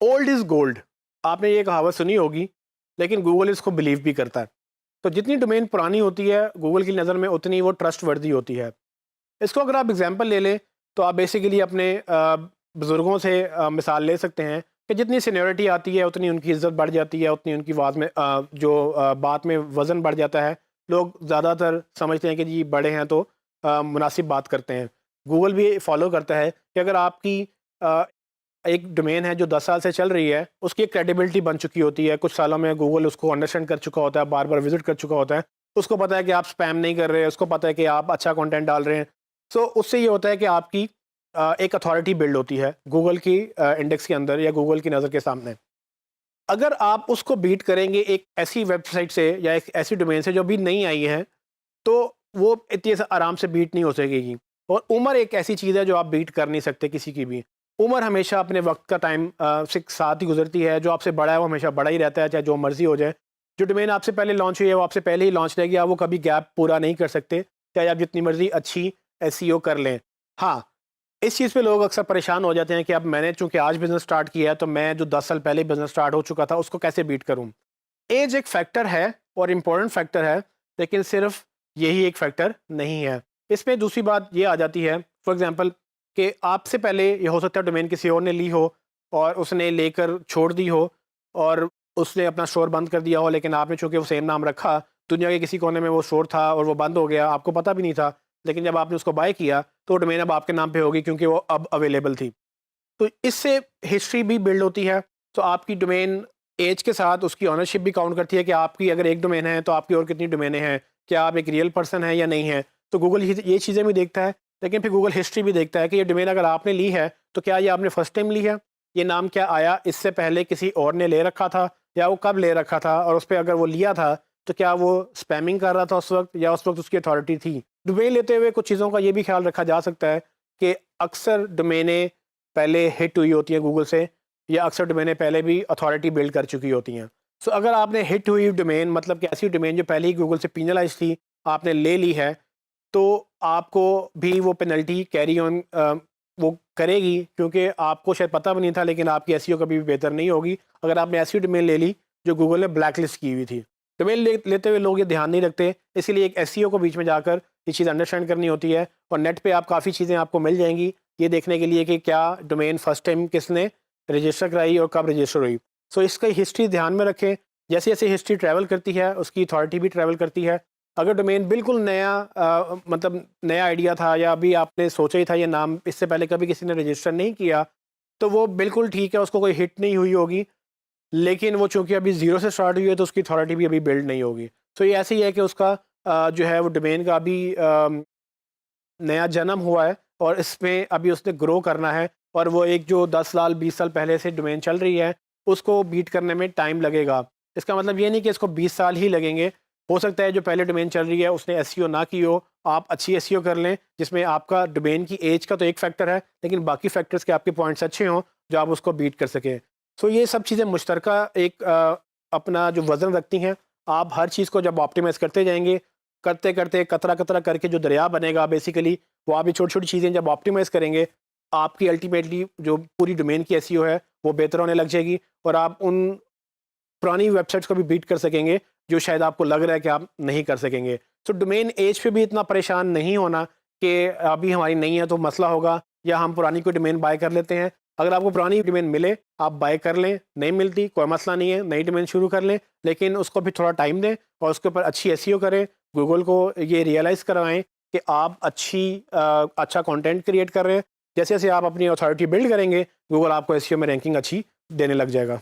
Old is gold, आपने ये कहावत सुनी होगी, लेकिन गूगल इसको बिलीव भी करता है। तो जितनी डोमेन पुरानी होती है, गूगल की नज़र में उतनी वो ट्रस्टवर्दी होती है। इसको अगर आप एग्ज़ाम्पल ले लें, तो आप बेसिकली अपने बुज़ुर्गों से मिसाल ले सकते हैं कि जितनी सीनियरिटी आती है, उतनी उनकी इज़्ज़त बढ़ जाती है, उतनी उनकी आवाज़ में बात में वज़न बढ़ जाता है। लोग ज़्यादातर समझते हैं कि जी बड़े हैं तो मुनासिब बात करते हैं। गूगल भी फ़ॉलो करता है कि अगर आपकी अ, एक डोमेन है जो 10 साल से चल रही है, उसकी एक क्रेडिबिलिटी बन चुकी होती है। कुछ सालों में गूगल उसको अंडरस्टैंड कर चुका होता है, बार-बार विज़िट कर चुका होता है। उसको पता है कि आप स्पैम नहीं कर रहे, उसको पता है कि आप अच्छा कंटेंट डाल रहे हैं। सो उससे ये होता है कि आपकी एक अथॉरिटी बिल्ड होती है गूगल की इंडेक्स के अंदर या गूगल की नज़र के सामने। अगर आप उसको बीट करेंगे एक ऐसी वेबसाइट से या एक ऐसी डोमेन से जो अभी नई आई है, तो वो इतनी आराम से बीट नहीं हो सकेगी। और उम्र एक ऐसी चीज़ है जो आप बीट कर नहीं सकते किसी की भी। उम्र हमेशा अपने वक्त का टाइम से साथ ही गुजरती है। जो आपसे बड़ा है वो हमेशा बड़ा ही रहता है, चाहे जो मर्जी हो जाए। जो डोमेन आपसे पहले लॉन्च हुई है वो आपसे पहले ही लॉन्च रहेगी, आप वो कभी गैप पूरा नहीं कर सकते, चाहे आप जितनी मर्जी अच्छी एसईओ कर लें। हाँ, इस चीज़ पे लोग अक्सर परेशान हो जाते हैं कि अब मैंने चूंकि आज बिजनेस स्टार्ट किया है, तो मैं जो 10 साल पहले बिजनेस स्टार्ट हो चुका था उसको कैसे बीट करूं। एज एक फैक्टर है और इम्पोर्टेंट फैक्टर है, लेकिन सिर्फ यही एक फैक्टर नहीं है। इसमें दूसरी बात ये आ जाती है, फॉर एग्जांपल, कि आपसे पहले ये हो सकता है डोमेन किसी और ने ली हो और उसने लेकर छोड़ दी हो और उसने अपना स्टोर बंद कर दिया हो, लेकिन आपने चूंकि वो सेम नाम रखा, दुनिया के किसी कोने में वो स्टोर था और वो बंद हो गया, आपको पता भी नहीं था। लेकिन जब आपने उसको बाय किया तो डोमेन अब आपके नाम पे होगी क्योंकि वो अब अवेलेबल थी। तो इससे हिस्ट्री भी बिल्ड होती है। तो आपकी डोमेन एज के साथ उसकी ऑनरशिप भी काउंट करती है कि आपकी अगर एक डोमेन है तो आपकी और कितनी डोमेनें हैं, क्या आप एक रियल पर्सन है या नहीं है। तो गूगल ये चीज़ें भी देखता है, लेकिन फिर गूगल हिस्ट्री भी देखता है कि ये डोमेन अगर आपने ली है तो क्या ये आपने फर्स्ट टाइम ली है, ये नाम क्या आया, इससे पहले किसी और ने ले रखा था या वो कब ले रखा था, और उस पर अगर वो लिया था तो क्या वो स्पैमिंग कर रहा था उस वक्त या उस वक्त उसकी अथॉरिटी थी। डोमेन लेते हुए कुछ चीज़ों का ये भी ख्याल रखा जा सकता है कि अक्सर डोमेनें पहले हिट हुई होती हैं गूगल से, या अक्सर डोमेनें पहले भी अथॉरिटी बिल्ड कर चुकी होती हैं। सो अगर आपने हिट हुई डोमेन, मतलब कि ऐसी डोमेन जो पहले ही गूगल से पेनलाइज थी, आपने ले ली है, तो आपको भी वो पेनल्टी कैरी ऑन वो करेगी, क्योंकि आपको शायद पता भी नहीं था, लेकिन आपकी एसईओ कभी भी बेहतर नहीं होगी अगर आपने ऐसी डोमेन ले ली जो गूगल ने ब्लैक लिस्ट की हुई थी। डोमेन लेते हुए लोग ये ध्यान नहीं रखते, इसीलिए एक एसईओ को बीच में जाकर ये चीज़ अंडरस्टैंड करनी होती है। और नेट पे आप काफ़ी चीज़ें आपको मिल जाएंगी ये देखने के लिए कि क्या डोमेन फर्स्ट टाइम किसने रजिस्टर कराई और कब रजिस्टर हुई। सो इसका हिस्ट्री ध्यान में रखें। जैसे जैसे हिस्ट्री ट्रैवल करती है उसकी अथॉरिटी भी ट्रैवल करती है। अगर डोमेन बिल्कुल नया मतलब नया आइडिया था या अभी आपने सोचा ही था ये नाम, इससे पहले कभी किसी ने रजिस्टर नहीं किया, तो वो बिल्कुल ठीक है, उसको कोई हिट नहीं हुई होगी। लेकिन वो चूंकि अभी ज़ीरो से स्टार्ट हुई है तो उसकी अथॉरिटी भी अभी बिल्ड नहीं होगी। तो ये ऐसे ही है कि उसका जो है वो डोमेन का अभी नया जन्म हुआ है और इसमें अभी उसने ग्रो करना है, और वो एक जो 10 साल 20 साल पहले से डोमेन चल रही है उसको बीट करने में टाइम लगेगा। इसका मतलब ये नहीं कि इसको 20 साल ही लगेंगे। हो सकता है जो पहले डोमेन चल रही है उसने एसईओ ना की हो, आप अच्छी एसईओ कर लें जिसमें आपका डोमेन की एज का तो एक फैक्टर है, लेकिन बाकी फैक्टर्स के आपके पॉइंट्स अच्छे हों जो आप उसको बीट कर सकें। सो ये सब चीज़ें मुश्तरका एक अपना जो वज़न रखती हैं। आप हर चीज़ को जब ऑप्टिमाइज़ करते जाएंगे, करते करते कतरा कतरा करके जो दरिया बनेगा बेसिकली, वो आप ये छोटी छोटी चीज़ें जब ऑप्टिमाइज़ करेंगे, आपकी अल्टीमेटली जो पूरी डोमेन की एसईओ है वो बेहतर होने लग जाएगी, और आप उन पुरानी वेबसाइट्स को भी बीट कर सकेंगे जो शायद आपको लग रहा है कि आप नहीं कर सकेंगे। तो डोमेन एज पे भी इतना परेशान नहीं होना कि अभी हमारी नहीं है तो मसला होगा, या हम पुरानी कोई डोमेन बाय कर लेते हैं। अगर आपको पुरानी डोमेन मिले आप बाय कर लें, नहीं मिलती कोई मसला नहीं है, नई डोमेन शुरू कर लें, लेकिन उसको भी थोड़ा टाइम दें और उसके ऊपर अच्छी एसईओ करें। गूगल को ये रियलाइज़ करवाएं कि आप अच्छा कंटेंट क्रिएट कर रहे हैं। जैसे जैसे आप अपनी अथॉरिटी बिल्ड करेंगे, गूगल आपको एसईओ में रैंकिंग अच्छी देने लग जाएगा।